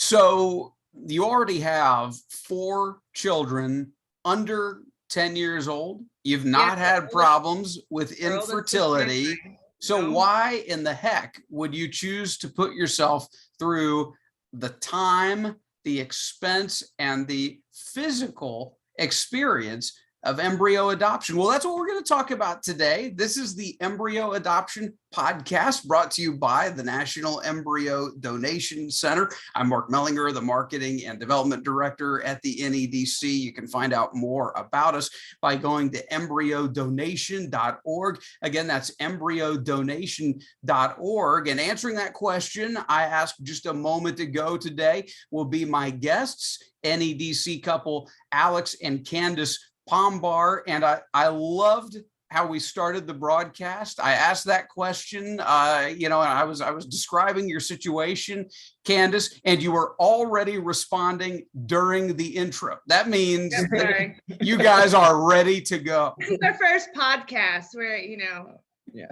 So you already have 4 children under 10 years old. You've not had problems with infertility. So why in the heck would you choose to put yourself through the time, the expense, and the physical experience of embryo adoption? Well, that's what we're going to talk about today. This is the Embryo Adoption podcast brought to you by the National Embryo Donation Center. I'm Mark Mellinger, the Marketing and Development Director at the NEDC. You can find out more about us by going to embryodonation.org. Again, that's embryodonation.org. And answering that question I asked just a moment ago today will be my guests, NEDC couple Alex and Candace Pombar. And I loved how we started the broadcast. I asked that question, and I was describing your situation, Candace, and you were already responding during the intro. That means that you guys are ready to go. This is our first podcast where,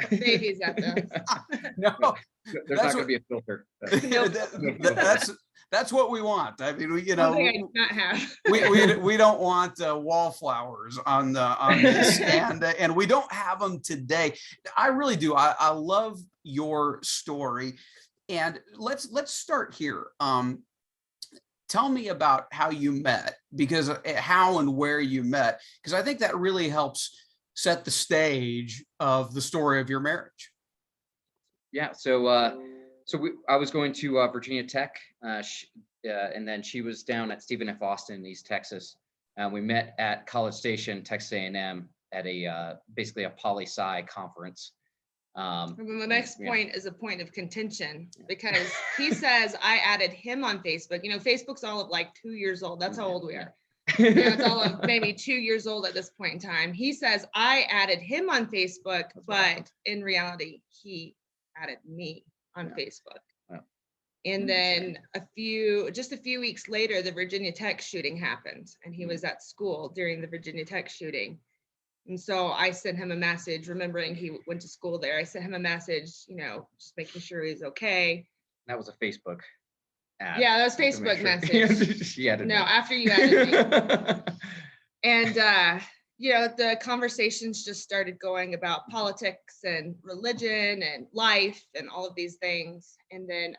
babies at this. No, there's not going to be a filter. That's what we want. I mean, we not have. we don't want wallflowers on this, and we don't have them today. I really do. I love your story, and let's start here. Tell me about how you met, because how and where you met, because I think that really helps set the stage of the story of your marriage. Yeah. So I was going to Virginia Tech, and then she was down at Stephen F. Austin in East Texas. We met at College Station, Texas A&M, at basically a poli-sci conference. And then the next point is a point of contention, because he says I added him on Facebook. Facebook's all of like 2 years old. That's how old we are. It's all of maybe 2 years old at this point in time. He says I added him on Facebook, but in reality, he added me on Facebook. Wow. And then just a few weeks later, the Virginia Tech shooting happened, and he was at school during the Virginia Tech shooting. And so I sent him a message, remembering he went to school there. I sent him a message, just making sure he's okay. That was a Facebook ad. Yeah, that was Facebook message. She added me. After you added me. And the conversations just started going about politics and religion and life and all of these things. And then,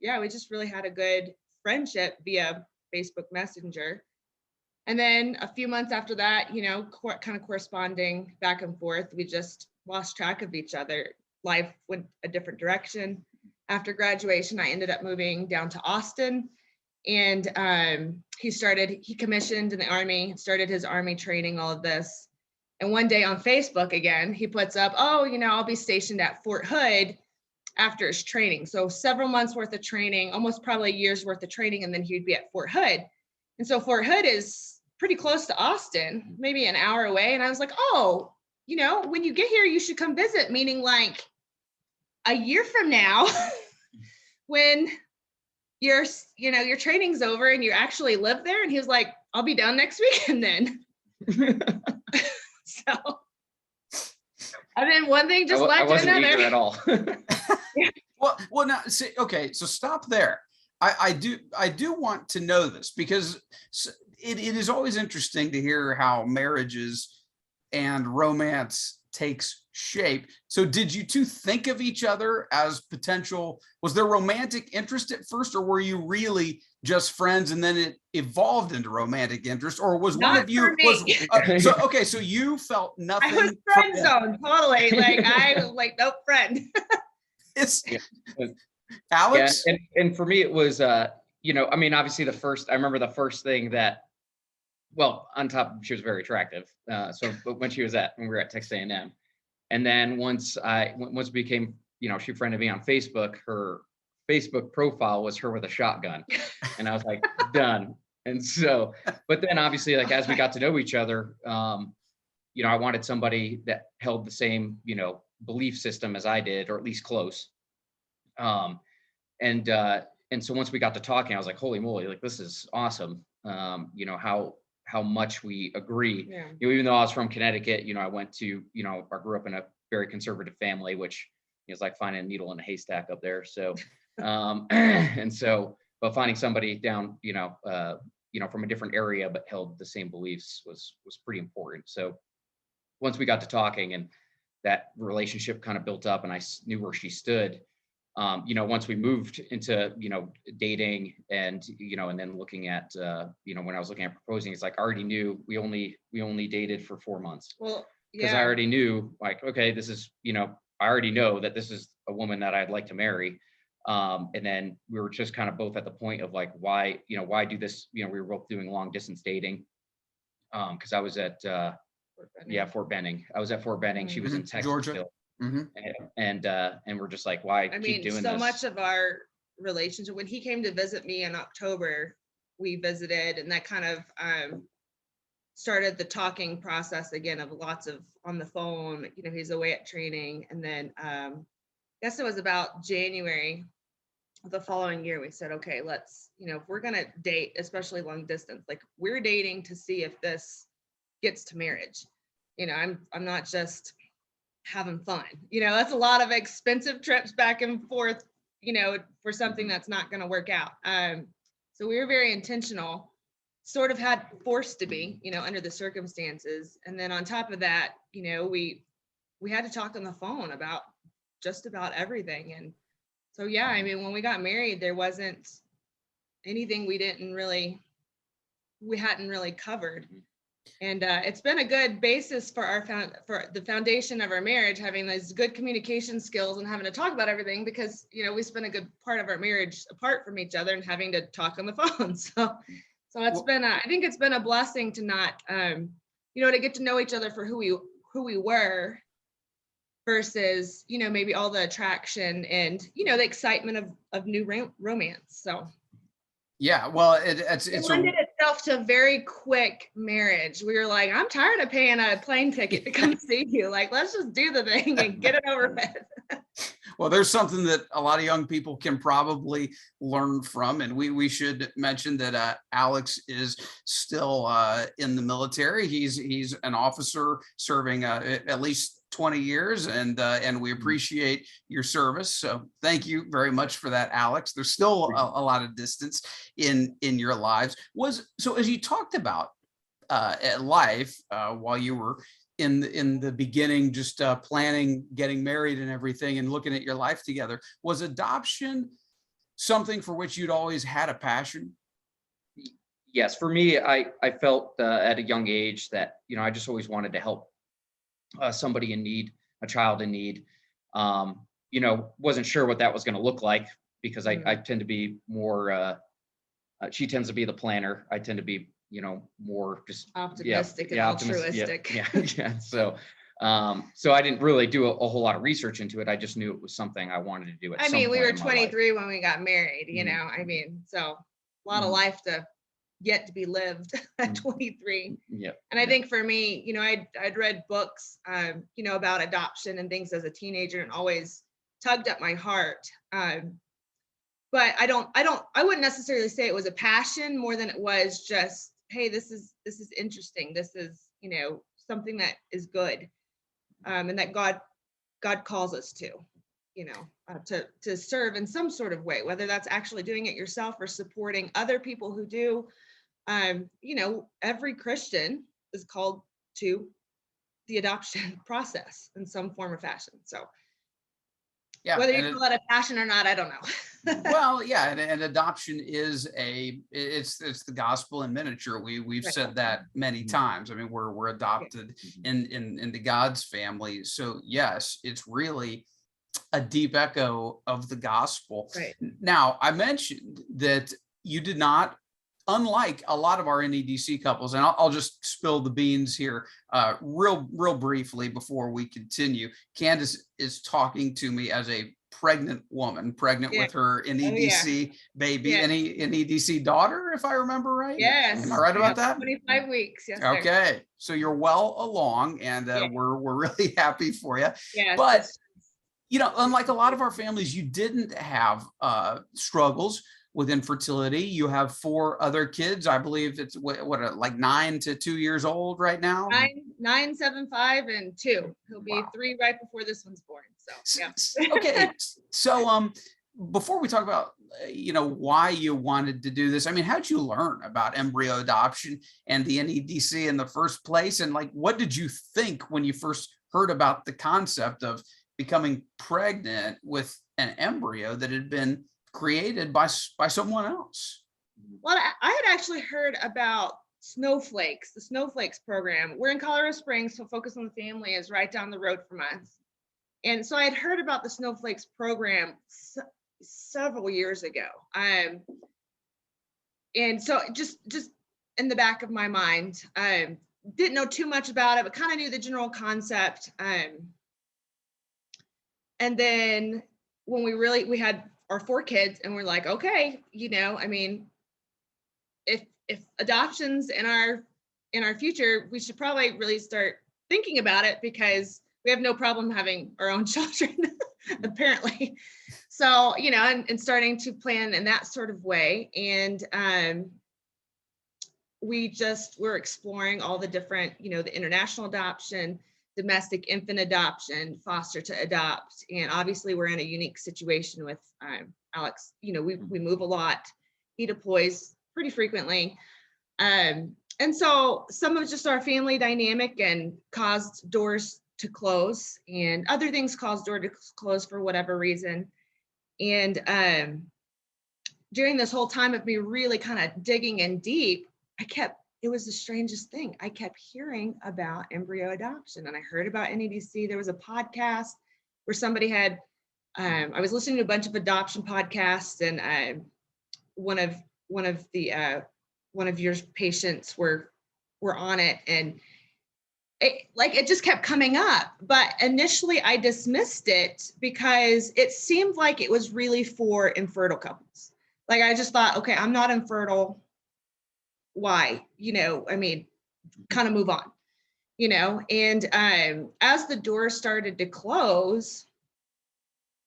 we just really had a good friendship via Facebook Messenger. And then a few months after that, kind of corresponding back and forth, we just lost track of each other. Life went a different direction. After graduation, I ended up moving down to Austin. And he commissioned in the Army, started his Army training, all of this. And one day on Facebook again, he puts up, I'll be stationed at Fort Hood after his training. So several months worth of training, almost probably a year's worth of training, and then he would be at Fort Hood. And so Fort Hood is pretty close to Austin, maybe an hour away. And I was like, when you get here, you should come visit, meaning like a year from now, when your training's over and you actually live there. And he was like, I'll be down next weekend then. So, and then one thing just led to another. At all. Well, now see, okay, so stop there. I do want to know this, because it is always interesting to hear how marriages and romance takes shape. So did you two think of each other as potential? Was there romantic interest at first, or were you really just friends and then it evolved into romantic interest? Or was Not one of you so you felt nothing? I was friend zone, totally. Like I was like, nope, friend. It's Alex. Yeah, and for me it was obviously I remember the first thing that, on top of she was very attractive. But when we were at Texas A&M, and then once we became, she friended me on Facebook, her Facebook profile was her with a shotgun, and I was like, done. And so, but then obviously, like as we got to know each other, I wanted somebody that held the same, belief system as I did, or at least close. And so once we got to talking, I was like, holy moly, like this is awesome. How much we agree. Yeah. Even though I was from Connecticut, I went to, I grew up in a very conservative family, which is like finding a needle in a haystack up there. So, and so but finding somebody down, from a different area but held the same beliefs was pretty important. So once we got to talking and that relationship kind of built up and I knew where she stood, once we moved into, dating and, and then looking at, when I was looking at proposing, it's like I already knew we only dated for 4 months. Well, because I already knew, like, okay, this is, I already know that this is a woman that I'd like to marry. And then we were just kind of both at the point of like, why do this? We were both doing long distance dating. Because I was at Fort Benning. I was at Fort Benning. She was in Texas, Georgia. still. Mm-hmm. And we're just like, why keep doing so this? much of our relationship, when he came to visit me in October, we visited, and that kind of started the talking process again of lots of on the phone. He's away at training, and then I guess it was about January of the following year, we said, okay, let's, if we're gonna date, especially long distance, like we're dating to see if this gets to marriage. I'm not just having fun. That's a lot of expensive trips back and forth, for something that's not going to work out. So we were very intentional, sort of had forced to be, under the circumstances. And then on top of that, we had to talk on the phone about just about everything. And so, yeah, when we got married, there wasn't anything we hadn't really covered. And it's been a good basis for for the foundation of our marriage, having those good communication skills and having to talk about everything, because we spent a good part of our marriage apart from each other and having to talk on the phone. So it's been I think it's been a blessing to not to get to know each other for who we were versus maybe all the attraction and the excitement of new romance. So yeah, well, it's lended itself to a very quick marriage. We were like, I'm tired of paying a plane ticket to come see you. Like, let's just do the thing and get it over with. Well, there's something that a lot of young people can probably learn from, and we should mention that Alex is still in the military. He's an officer serving at least 20 years, and we appreciate your service. So thank you very much for that, Alex. There's still a lot of distance in your lives. So as you talked about life while you were in the beginning, just planning getting married and everything and looking at your life together, was adoption something for which you'd always had a passion? Yes, for me, I felt at a young age that I just always wanted to help somebody in need, a child in need. Wasn't sure what that was going to look like, because I tend to be more she tends to be the planner. I tend to be more just optimistic and altruistic. Yeah. So I didn't really do a whole lot of research into it. I just knew it was something I wanted to do. We were 23 when we got married, so a lot of life to yet to be lived at 23. Yeah. And I think for me, I'd read books, about adoption and things as a teenager, and always tugged at my heart. But I wouldn't necessarily say it was a passion more than it was just, hey, this is interesting. This is, something that is good. And that God calls us to, to serve in some sort of way, whether that's actually doing it yourself or supporting other people who do. Every Christian is called to the adoption process in some form or fashion. So yeah, whether you call that a passion or not, I don't know. Well, yeah, and adoption is it's the gospel in miniature. We've said that many times. We're adopted into God's family. So yes, it's really a deep echo of the gospel. Right. Now, I mentioned that you did not, unlike a lot of our NEDC couples, and I'll just spill the beans here real briefly before we continue. Candace is talking to me as a pregnant woman, with her NEDC baby, NEDC daughter, if I remember right. Yes. Am I right about that? 25 weeks. Yes. Okay. Sir. So you're well along, and we're really happy for you. Yes. But unlike a lot of our families, you didn't have struggles with infertility. You have 4 other kids. I believe it's like 9 to 2 years old right now. 9, 7, 5, and 2. He'll be 3 right before this one's born. So yeah. Okay. So before we talk about, why you wanted to do this, I mean, how'd you learn about embryo adoption and the NEDC in the first place? And like, what did you think when you first heard about the concept of becoming pregnant with an embryo that had been created by someone else? Well, I had actually heard about Snowflakes, the Snowflakes program. We're in Colorado Springs, so Focus on the Family is right down the road from us. And so I had heard about the Snowflakes program several years ago. And so just in the back of my mind, didn't know too much about it, but kind of knew the general concept. And then when we had our 4 kids, and we're like, okay, I mean, if adoption's in our future, we should probably really start thinking about it, because we have no problem having our own children, apparently. So, and starting to plan in that sort of way. And we're exploring all the different, the international adoption, domestic infant adoption, foster to adopt. And obviously we're in a unique situation with Alex. We move a lot. He deploys pretty frequently. And so some of just our family dynamic and caused doors to close, and other things caused doors to close for whatever reason. And during this whole time of me really kind of digging in deep, it was the strangest thing. I kept hearing about embryo adoption, and I heard about NEDC. There was a podcast where somebody had, I was listening to a bunch of adoption podcasts, and one of your patients were on it, and it just kept coming up. But initially I dismissed it because it seemed like it was really for infertile couples. Like, I just thought, okay, I'm not infertile. Why? I mean, kind of move on, and as the door started to close,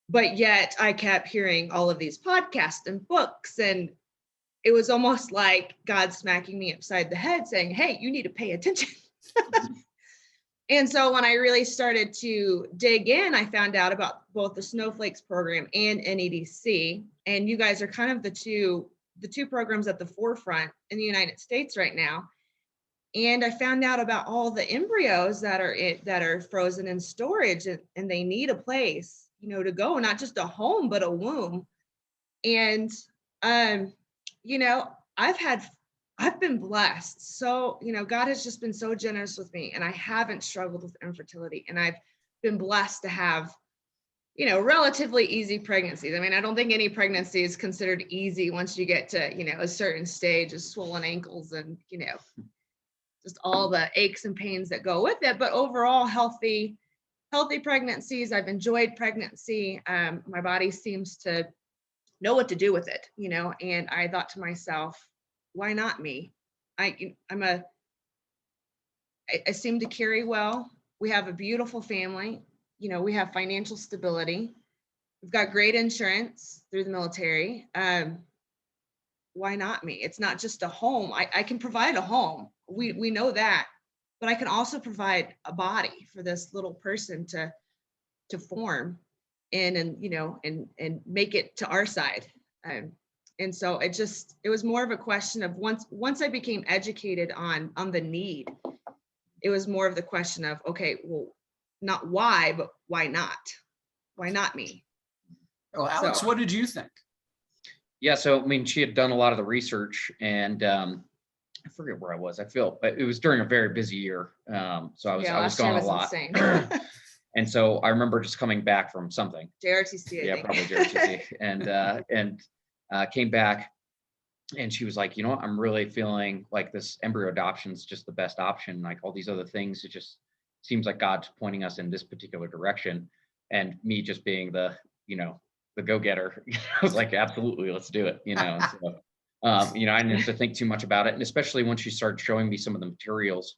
but yet I kept hearing all of these podcasts and books, and it was almost like God smacking me upside the head saying, hey, you need to pay attention. And so when I really started to dig in, I found out about both the Snowflakes program and NEDC. And you guys are kind of the two programs at the forefront in the United States right now. And I found out about all the embryos that are frozen in storage, and they need a place, to go, not just a home, but a womb. And, I've been blessed. So, God has just been so generous with me, and I haven't struggled with infertility, and I've been blessed to have, relatively easy pregnancies. I mean, I don't think any pregnancy is considered easy once you get to, a certain stage of swollen ankles and, just all the aches and pains that go with it. But overall, healthy pregnancies. I've enjoyed pregnancy. My body seems to know what to do with it, and I thought to myself, why not me? I seem to carry well. We have a beautiful family. We have financial stability. We've got great insurance through the military. Why not me? It's not just a home. I can provide a home. We know that, but I can also provide a body for this little person to form in, and make it to our side. And so it was more of a question of once I became educated on the need, it was more of the question of, okay, well, not why, but why not? Why not me? Well, Alex, what did you think? Yeah, so I mean, she had done a lot of the research, and I forget where I was. I feel it was during a very busy year, so I was gone a lot. And so I remember just coming back from something. JRTC, I think. Probably JRTC, and came back, and she was like, I'm really feeling like this embryo adoption is just the best option. Like all these other things, it just seems like God's pointing us in this particular direction. And me just being the go-getter, I was like, absolutely, let's do it. And so, I didn't have to think too much about it. And especially when she started showing me some of the materials,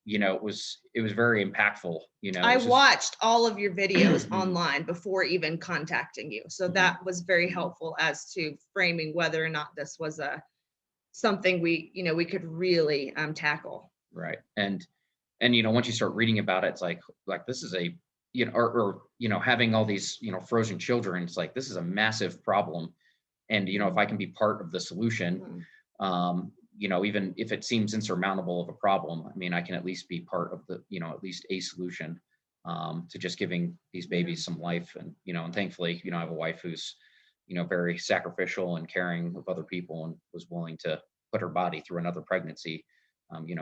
it was very impactful. I watched all of your videos online before even contacting you. So that was very helpful as to framing whether or not this was something we could really tackle. Right. And once you start reading about it, it's like this is a or having all these, frozen children, it's like, this is a massive problem. And, if I can be part of the solution, even if it seems insurmountable of a problem, I mean, I can at least be part of the, at least a solution to just giving these babies some life. And thankfully, I have a wife who's, very sacrificial and caring of other people, and was willing to put her body through another pregnancy,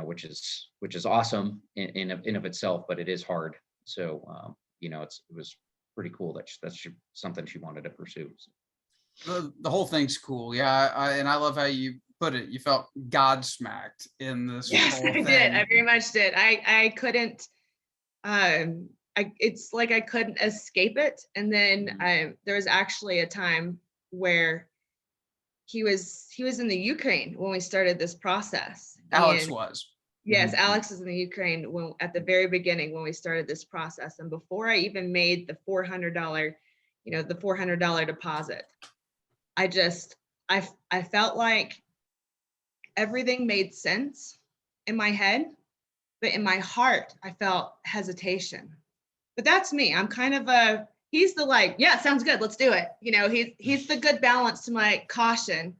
which is awesome in of itself, but it is hard. So, it was pretty cool that that's something she wanted to pursue. So. The whole thing's cool. Yeah. And I love how you put it. You felt God smacked in this Yes, whole thing. I did. I very much did. I couldn't, it's like I couldn't escape it. And then there was actually a time where he was in the Ukraine when we started this process. Alex was. Yes, Alex was in the Ukraine at the very beginning when we started this process. And before I even made the $400, the $400 deposit, I felt like everything made sense in my head, but in my heart, I felt hesitation. But that's me. I'm kind of he's the like, yeah, sounds good, let's do it. He's the good balance to my caution.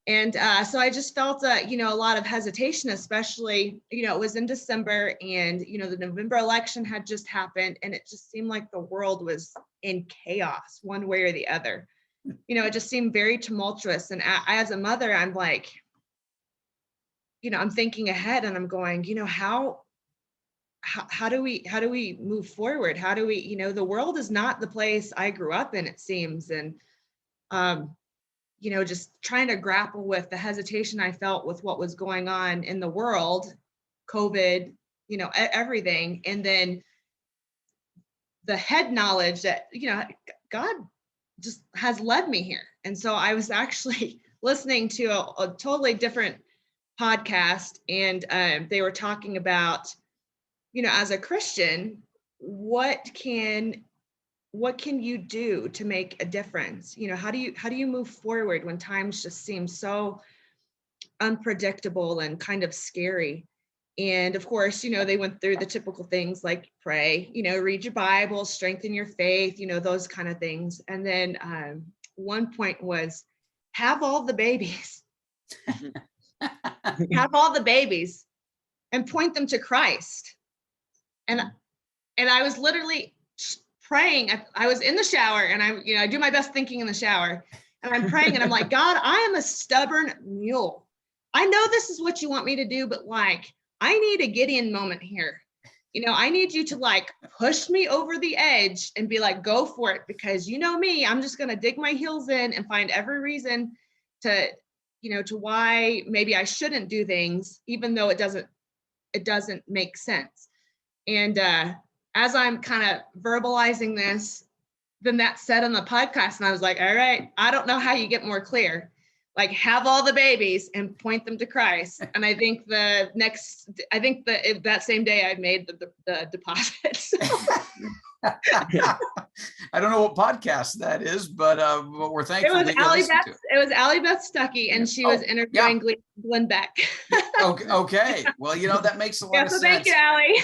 And so I just felt, a lot of hesitation, especially, it was in December, and, the November election had just happened, and it just seemed like the world was in chaos one way or the other. It just seemed very tumultuous. And as a mother, I'm like, I'm thinking ahead, and I'm going, how do we move forward? How do we, the world is not the place I grew up in, it seems. And, just trying to grapple with the hesitation I felt with what was going on in the world, COVID, everything. And then the head knowledge that, God just has led me here. And so I was actually listening to a totally different podcast, and they were talking about, as a Christian, what can you do to make a difference? How do you move forward when times just seem so unpredictable and kind of scary? And of course, they went through the typical things like pray, read your Bible, strengthen your faith, those kind of things. And then one point was have all the babies, have all the babies and point them to Christ. And I was literally praying. I was in the shower, and I do my best thinking in the shower, and I'm praying, and I'm like, God, I am a stubborn mule. I know this is what you want me to do, but like, I need a Gideon moment here. I need you to like push me over the edge and be like, go for it, because me, I'm just going to dig my heels in and find every reason to why maybe I shouldn't do things, even though it doesn't make sense. And as I'm kind of verbalizing this, then that said on the podcast, and I was like, all right, I don't know how you get more clear. Like, have all the babies and point them to Christ. And I think that same day I made the deposit. I don't know what podcast that is, but we're thankful. It was Allie Beth Stuckey, and she was interviewing Glenn Beck. Okay. Well, that makes a lot of sense. Thank you, Allie.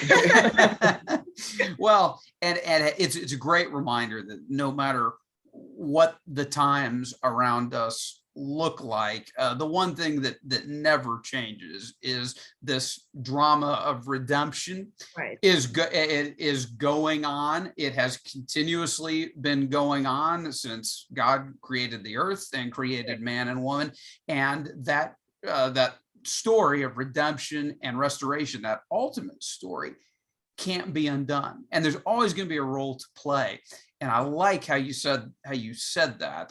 Well, and it's a great reminder that no matter what the times around us look like, the one thing that never changes is this drama of redemption. Right. It is going on. It has continuously been going on since God created the earth and created man and woman, and that story of redemption and restoration, that ultimate story, can't be undone, and there's always going to be a role to play. And I like how you said that.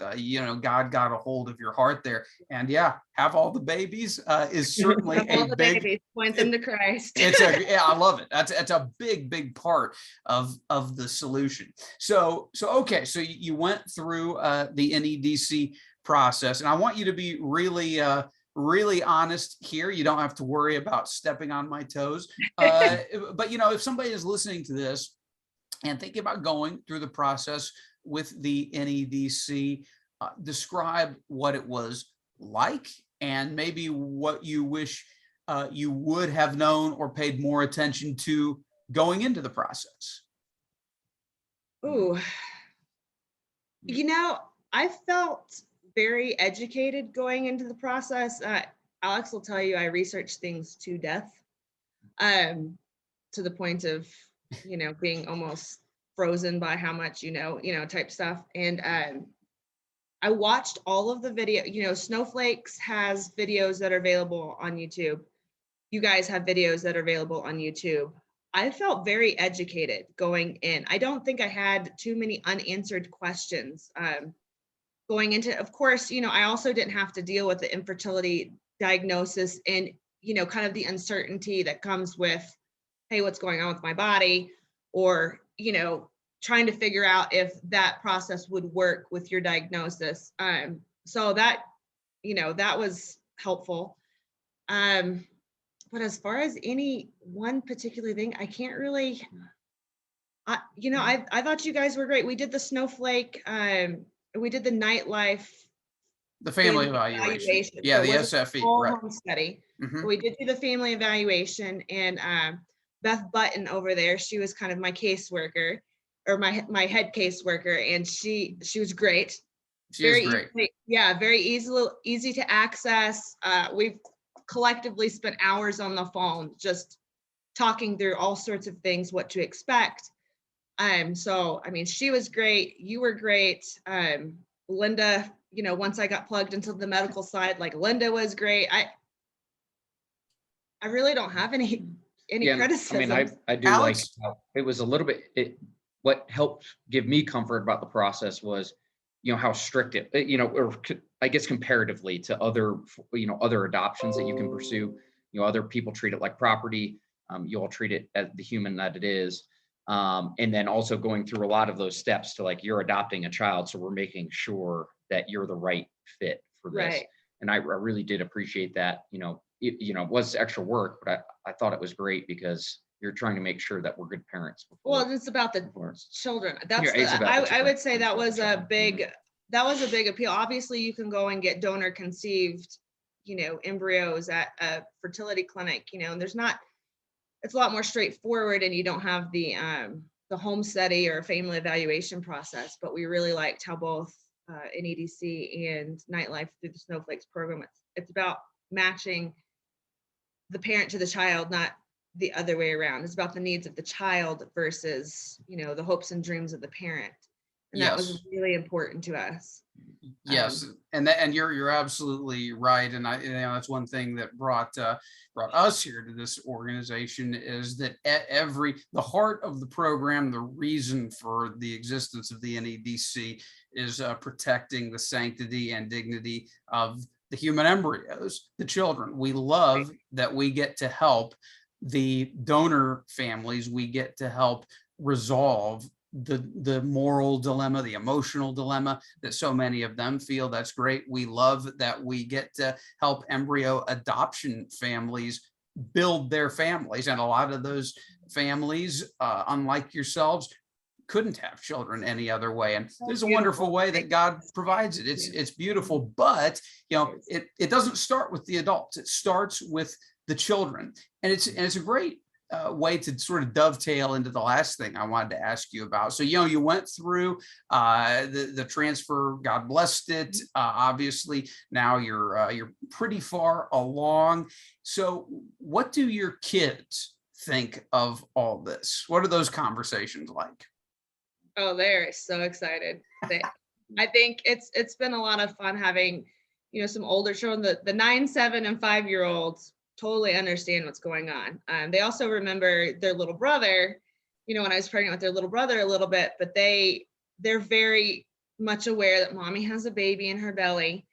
God got a hold of your heart there, and have all the babies is certainly all the babies, point them to Christ. I love it. That's a big part of the solution. So okay, so you went through the NEDC process, and I want you to be really honest here. You don't have to worry about stepping on my toes. But if somebody is listening to this and thinking about going through the process with the NEDC, describe what it was like, and maybe what you wish you would have known or paid more attention to going into the process. Ooh, I felt very educated going into the process. Alex will tell you I researched things to death, to the point of, being almost frozen by how much type stuff. And I watched all of the video. Snowflakes has videos that are available on YouTube. You guys have videos that are available on YouTube. I felt very educated going in. I don't think I had too many unanswered questions going into. Of course, I also didn't have to deal with the infertility diagnosis and, kind of the uncertainty that comes with, hey, what's going on with my body? Or, trying to figure out if that process would work with your diagnosis. So that, that was helpful. But as far as any one particular thing, I can't really, I thought you guys were great. We did the snowflake, we did the nightlife, The family evaluation. Yeah, So the it wasn't a SFE, full right. home study. Mhm. We did do the family evaluation, and Beth Button over there, she was kind of my caseworker, or my head caseworker, and she was great. She is great. Very easy to access. We've collectively spent hours on the phone just talking through all sorts of things, what to expect. So I mean, she was great. You were great. Linda, once I got plugged into the medical side, like Linda was great. I really don't have any criticism. I mean, I do Alex? like how it was a little bit, what helped give me comfort about the process was, how strict it, or I guess comparatively to other, other adoptions that you can pursue, other people treat it like property. You all treat it as the human that it is. And then also going through a lot of those steps to, like, you're adopting a child. So we're making sure that you're the right fit for this. Right. And I really did appreciate that. It was extra work, but I thought it was great because you're trying to make sure that we're good parents. Well, it's about the children. I would say that was a big appeal. Obviously, you can go and get donor conceived, embryos at a fertility clinic, and it's a lot more straightforward, and you don't have the home study or family evaluation process. But we really liked how both NEDC and Nightlife through the Snowflakes program, it's about matching the parent to the child, not the other way around. It's about the needs of the child versus, the hopes and dreams of the parent. And that was really important to us. Yes, and you're absolutely right, and that's one thing that brought us here to this organization, is that the heart of the program, the reason for the existence of the NEDC, is protecting the sanctity and dignity of the human embryos, the children. We love that we get to help the donor families. We get to help resolve the moral dilemma, the emotional dilemma that so many of them feel. That's great. We love that we get to help embryo adoption families build their families. And a lot of those families, unlike yourselves, couldn't have children any other way. And there's a wonderful way that God provides it. It's beautiful, but it doesn't start with the adults. It starts with the children. And it's a great way to sort of dovetail into the last thing I wanted to ask you about. So, you went through the transfer, God blessed it. Obviously, now you're pretty far along. So what do your kids think of all this? What are those conversations like? Oh, they're so excited. I think it's been a lot of fun having, some older children. The 9, 7, and 5-year-olds totally understand what's going on. They also remember their little brother, when I was pregnant with their little brother a little bit, but they're very much aware that mommy has a baby in her belly,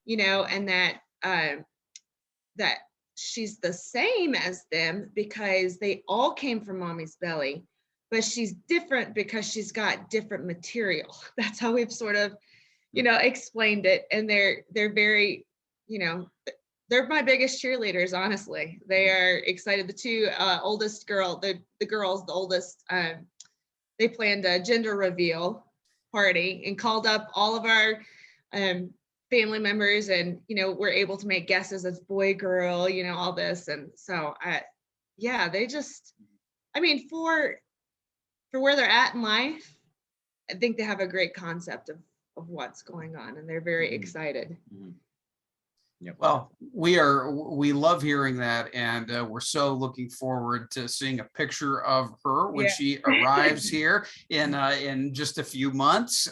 and that that she's the same as them because they all came from mommy's belly, but she's different because she's got different material. That's how we've sort of, explained it. And they're very, they're my biggest cheerleaders, honestly. They are excited. The two oldest girl, the girls, the oldest, they planned a gender reveal party and called up all of our family members, and we're able to make guesses as boy, girl, all this. And so they just, I mean, for where they're at in life, I think they have a great concept of what's going on, and they're very excited. Yep. Well, we love hearing that, and we're so looking forward to seeing a picture of her when she arrives here in just a few months.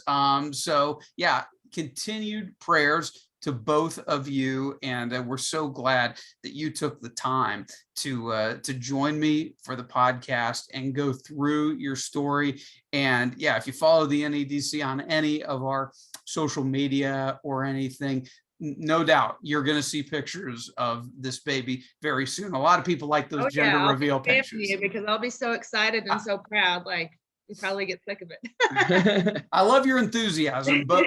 So yeah, continued prayers to both of you, and we're so glad that you took the time to join me for the podcast and go through your story. And yeah, if you follow the NEDC on any of our social media or anything, no doubt you're going to see pictures of this baby very soon. A lot of people like those gender reveal pictures. Because I'll be so excited and so proud. Like, you probably get sick of it. I love your enthusiasm, but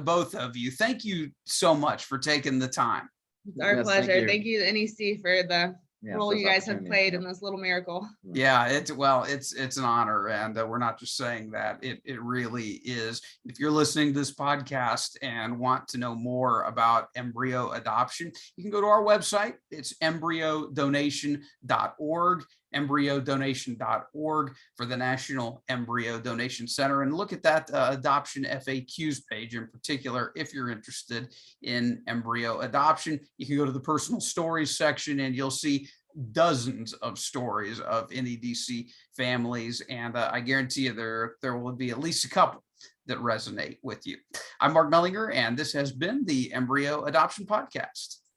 both of you. Thank you so much for taking the time. It's our pleasure. Thank you, NEC, for the role you guys have played in this little miracle. Yeah, it's an honor, and we're not just saying that. It really is. If you're listening to this podcast and want to know more about embryo adoption, you can go to our website. It's embryodonation.org, embryodonation.org for the National Embryo Donation Center, and look at that adoption FAQs page in particular. If you're interested in embryo adoption, you can go to the personal stories section, and you'll see dozens of stories of NEDC families, and I guarantee you there will be at least a couple that resonate with you. I'm Mark Mellinger, and this has been the Embryo Adoption Podcast.